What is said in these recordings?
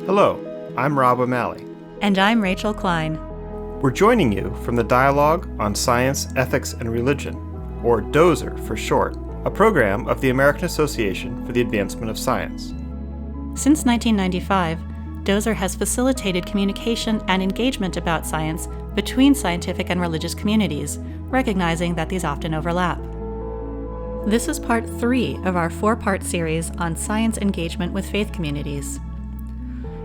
Hello, I'm Rob O'Malley. And I'm Rachel Klein. We're joining you from the Dialogue on Science, Ethics, and Religion, or DoSER for short, a program of the American Association for the Advancement of Science. Since 1995, DoSER has facilitated communication and engagement about science between scientific and religious communities, recognizing that these often overlap. This is part 3 of our 4-part series on science engagement with faith communities.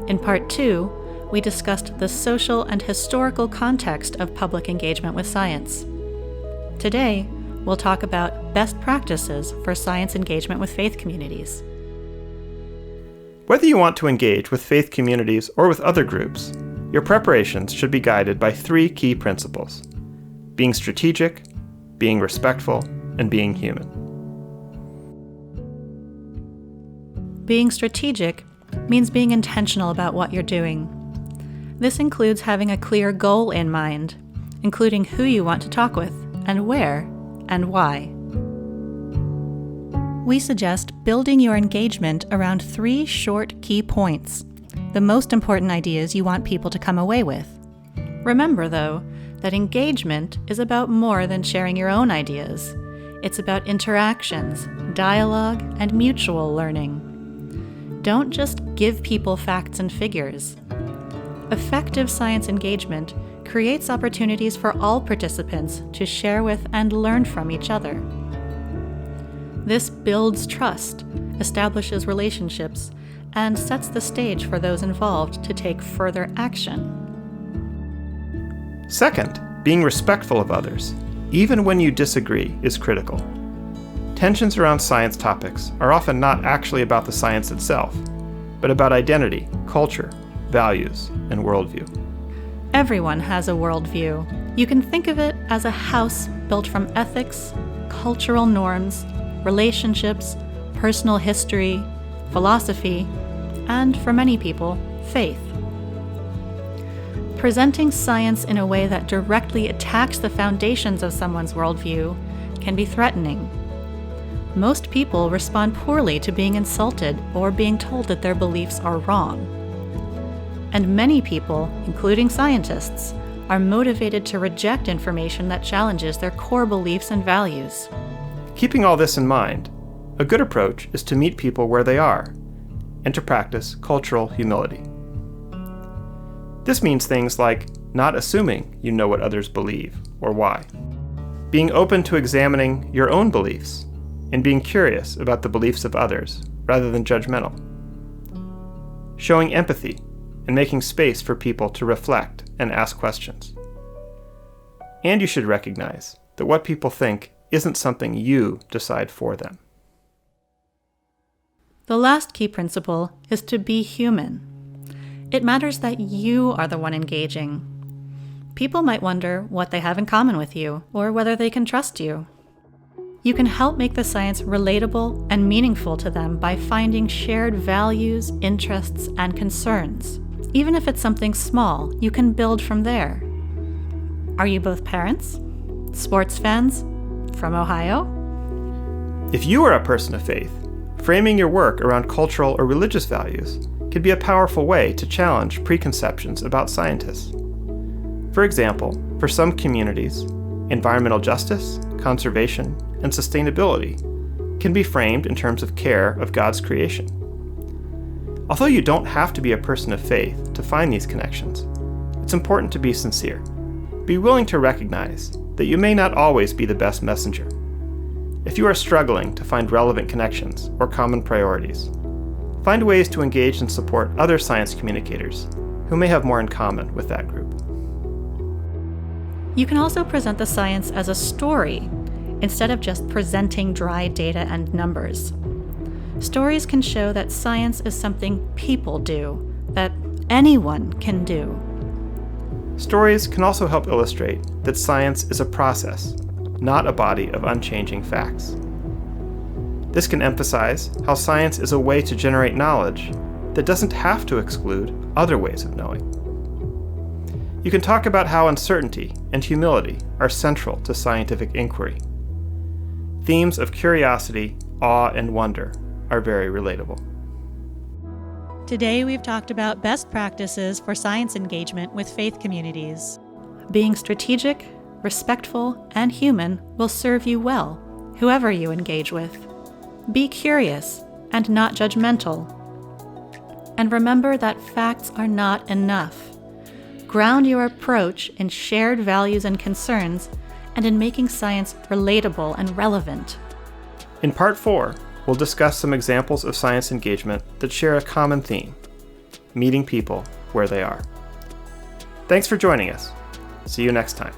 In part 2, we discussed the social and historical context of public engagement with science. Today, we'll talk about best practices for science engagement with faith communities. Whether you want to engage with faith communities or with other groups, your preparations should be guided by 3 key principles: being strategic, being respectful, and being human. Being strategic means being intentional about what you're doing. This includes having a clear goal in mind, including who you want to talk with, and where, and why. We suggest building your engagement around 3 short key points, the most important ideas you want people to come away with. Remember, though, that engagement is about more than sharing your own ideas. It's about interactions, dialogue, and mutual learning. Don't just give people facts and figures. Effective science engagement creates opportunities for all participants to share with and learn from each other. This builds trust, establishes relationships, and sets the stage for those involved to take further action. Second, being respectful of others, even when you disagree, is critical. Tensions around science topics are often not actually about the science itself, but about identity, culture, values, and worldview. Everyone has a worldview. You can think of it as a house built from ethics, cultural norms, relationships, personal history, philosophy, and, for many people, faith. Presenting science in a way that directly attacks the foundations of someone's worldview can be threatening. Most people respond poorly to being insulted or being told that their beliefs are wrong. And many people, including scientists, are motivated to reject information that challenges their core beliefs and values. Keeping all this in mind, a good approach is to meet people where they are and to practice cultural humility. This means things like not assuming you know what others believe or why, being open to examining your own beliefs, and being curious about the beliefs of others rather than judgmental, showing empathy and making space for people to reflect and ask questions. And you should recognize that what people think isn't something you decide for them. The last key principle is to be human. It matters that you are the one engaging. People might wonder what they have in common with you, or whether they can trust you. You can help make the science relatable and meaningful to them by finding shared values, interests, and concerns. Even if it's something small, you can build from there. Are you both parents? Sports fans? From Ohio? If you are a person of faith, framing your work around cultural or religious values can be a powerful way to challenge preconceptions about scientists. For example, for some communities, environmental justice, conservation, and sustainability can be framed in terms of care of God's creation. Although you don't have to be a person of faith to find these connections, it's important to be sincere. Be willing to recognize that you may not always be the best messenger. If you are struggling to find relevant connections or common priorities, find ways to engage and support other science communicators who may have more in common with that group. You can also present the science as a story, instead of just presenting dry data and numbers. Stories can show that science is something people do, that anyone can do. Stories can also help illustrate that science is a process, not a body of unchanging facts. This can emphasize how science is a way to generate knowledge that doesn't have to exclude other ways of knowing. You can talk about how uncertainty and humility are central to scientific inquiry. Themes of curiosity, awe, and wonder are very relatable. Today we've talked about best practices for science engagement with faith communities. Being strategic, respectful, and human will serve you well, whoever you engage with. Be curious and not judgmental. And remember that facts are not enough. Ground your approach in shared values and concerns and in making science relatable and relevant. In Part 4, we'll discuss some examples of science engagement that share a common theme: meeting people where they are. Thanks for joining us. See you next time.